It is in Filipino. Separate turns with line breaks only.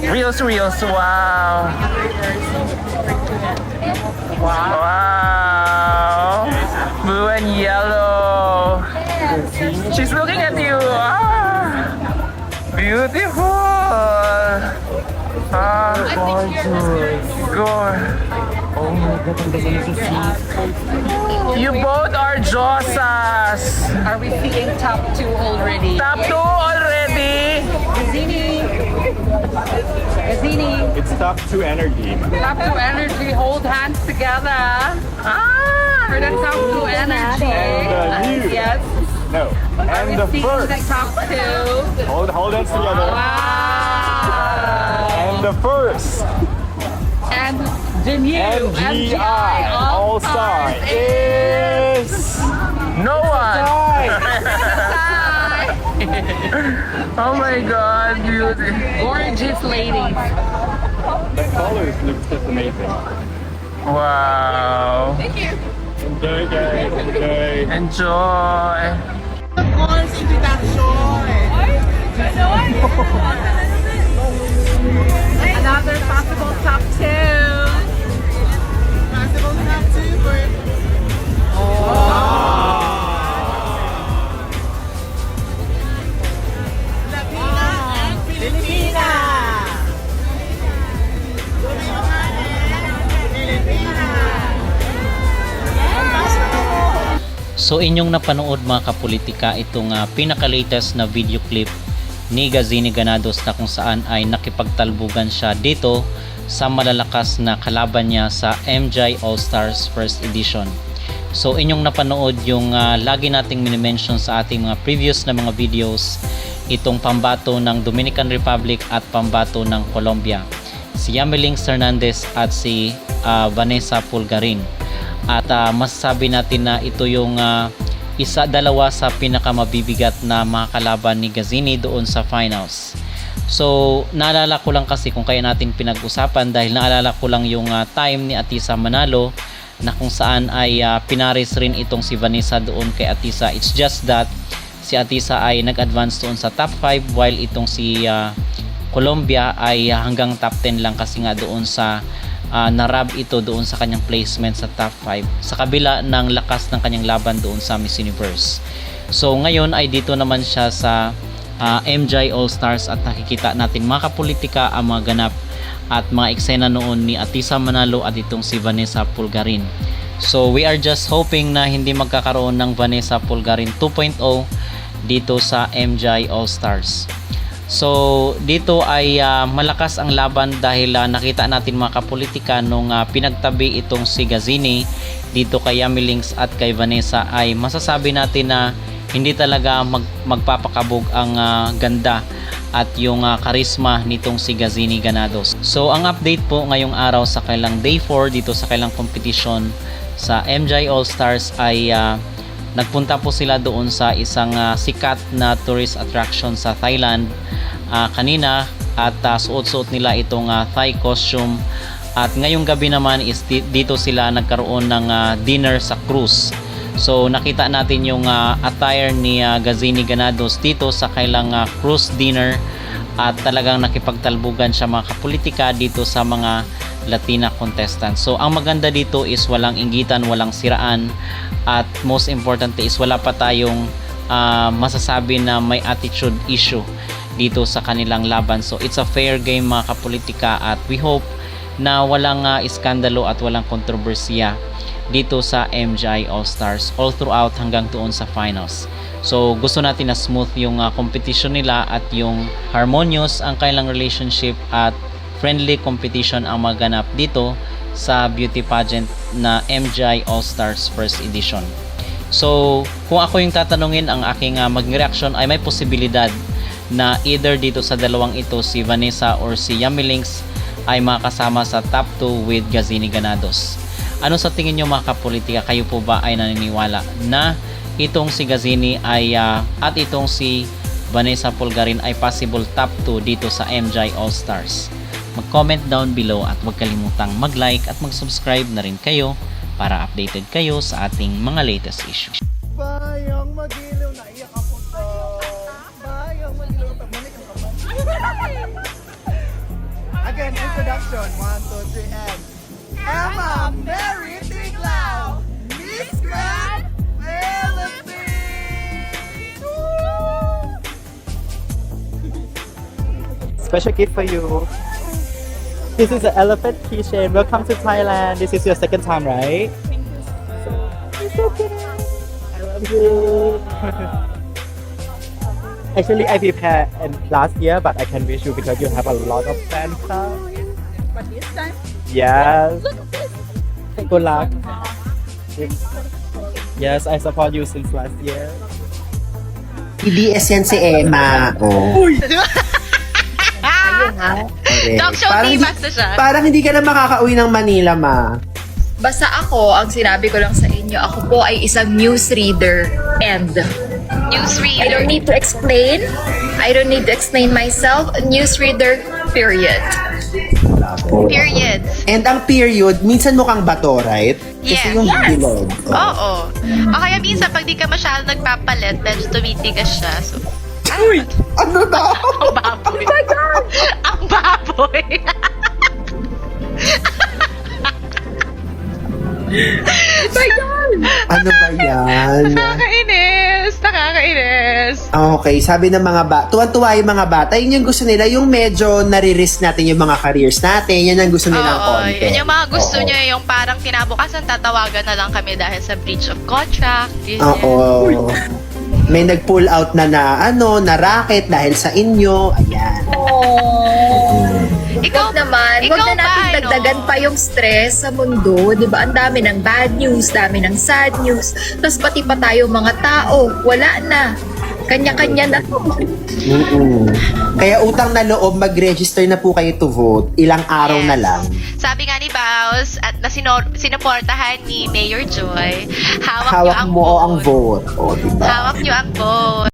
Reels, reels. Wow. Wow. Blue and yellow. She's looking at you. Ah. Beautiful. Ah. Good.
Oh my God, ang ganda nito sis.
You both are Josas.
Are we seeing top 2 already?
Top 2 already.
Gazzini. Gazzini.
It's top 2 energy.
Top 2 energy. Hold hands together.
Ah.
For the top 2 energy.
And you.
Yes.
No.
Are we
And the
seeing
first.
the top 2?
Hold hands together.
Wow.
And the first.
And Jimmy.
MGI All-Star is
No one.
Ty.
Oh my God, beauty.
Gorgeous ladies.
The colors look just amazing.
Wow.
Enjoy guys, enjoy.
Enjoy.
Another possible top 2.
So inyong napanood mga kapolitika itong pinaka-latest na video clip ni Gazzini Granados na kung saan ay nakipagtalbugan siya dito sa malalakas na kalaban niya sa MJ All-Stars First Edition. So inyong napanood yung lagi nating minimension sa ating mga previous na mga videos, itong pambato ng Dominican Republic at pambato ng Colombia, si Yamiling Hernandez at si Vanessa Pulgarin. At masasabi natin na ito yung dalawa sa pinakamabibigat na mga kalaban ni Gazzini doon sa finals. So naalala ko lang kasi kung kaya natin pinag-usapan dahil naalala ko lang yung time ni Atisa Manalo na kung saan ay pinaris rin itong si Vanessa doon kay Atisa. It's just that si Atisa ay nag-advance doon sa top 5 while itong si Colombia ay hanggang top 10 lang kasi nga doon sa narab ito doon sa kanyang placement sa top 5 sa kabila ng lakas ng kanyang laban doon sa Miss Universe. So ngayon ay dito naman siya sa MJ All-Stars at nakikita natin mga kapolitika ang mga ganap at mga eksena noon ni Atisa Manalo at itong si Vanessa Pulgarin. So we are just hoping na hindi magkakaroon ng Vanessa Pulgarin 2.0 dito sa MJ All-Stars. So dito ay malakas ang laban dahil nakita natin mga kapolitika nung pinagtabi itong si Gazzini dito kay Yamilings at kay Vanessa ay masasabi natin na hindi talaga magpapakabog ang ganda at yung karisma nitong si Gazzini Granados. So ang update po ngayong araw sa kailang day 4 dito sa kailang competition sa MJ All-Stars ay nagpunta po sila doon sa isang sikat na tourist attraction sa Thailand kanina at suot-suot nila itong Thai costume at ngayong gabi naman is dito sila nagkaroon ng dinner sa cruise. So nakita natin yung attire ni Gazzini Granados dito sa kailang cruise dinner at talagang nakipagtalbugan siya mga kapolitika dito sa mga Latina contestants. So ang maganda dito is walang inggitan, walang siraan at most importantly is wala pa tayong masasabi na may attitude issue dito sa kanilang laban. So it's a fair game mga kapolitika at we hope na walang iskandalo at walang kontrobersiya dito sa MJ All-Stars all throughout hanggang doon sa finals. So gusto natin na smooth yung competition nila at yung harmonious ang kailang relationship at friendly competition ang maganap dito sa beauty pageant na MJ All-Stars First Edition. So kung ako yung tatanungin, ang aking maging reaction ay may posibilidad na either dito sa dalawang ito si Vanessa or si Yamilings ay makasama sa top 2 with Gazzini Granados. Ano sa tingin nyo mga kapolitika? Kayo po ba ay naniniwala na itong si Gazzini ay at itong si Vanessa Pulgarin ay possible top 2 dito sa MJ All-Stars? Mag-comment down below at huwag kalimutang mag-like at mag-subscribe na rin kayo para updated kayo sa ating mga latest issues.
Bayang magiliw, naiyak ako to. Bayang magiliw, tamanik ang kamay. Action! 1, 2, 3, and... Emma Mary Tiglaw, Miss Grand Philippines! Special gift for you. This is an elephant keychain. Welcome to Thailand. This is your second time, right? It's okay. I love you. Actually, I prepared last year, but I can wish you because you have a lot of fan clubs.
But this time,
Yes. Good luck. Yes, I support you since last year.
TBS yan si Emma. Oh.
Talk show divas na siya.
Parang hindi ka na makakauwi ng Manila, ma.
Basta ako, ang sinabi ko lang sa inyo, ako po ay isang newsreader. And I
Newsreader.
don't need to explain. I don't need to explain myself. A newsreader, period.
Periods.
And ang period, minsan mukhang bato, right?
Yes.
Kasi yung bilog.
Oo. O kaya minsan, pag di ka masyado nagpapalit, medyo tumitigas siya. So,
Uy! Ano daw?
ang baboy. Oh my God! Ang baboy.
Ano ba yan?
Nakakainis. Nakakainis.
Okay, sabi ng mga tuwan-tuwa yung mga bata, yun yung gusto nila, yung medyo nare-risk natin yung mga careers natin, yan ang gusto nilang
Oo,
content.
yun yung mga gusto
Oo.
niya, yung parang kinabukasan tatawagan na lang kami dahil sa breach of contract. Yun
Oo.
yun.
May nag-pull out na na racket dahil sa inyo. Ayan.
Ikaw,
Huwag naman,
ikaw
huwag na natin
ba,
dagdagan pa yung stress sa mundo. Di ba? Ang dami ng bad news, dami ng sad news. Tapos pati pa tayo mga tao, wala na. Kanya-kanya na.
Mm-mm. Kaya utang na loob, mag-register na po kayo to vote. Ilang araw
Yes.
na lang.
Sabi nga ni Baus, at na sinuportahan ni Mayor Joy, hawak niyo
Hawak
ang
mo
vote.
ang vote. O, diba?
Hawak niyo ang vote.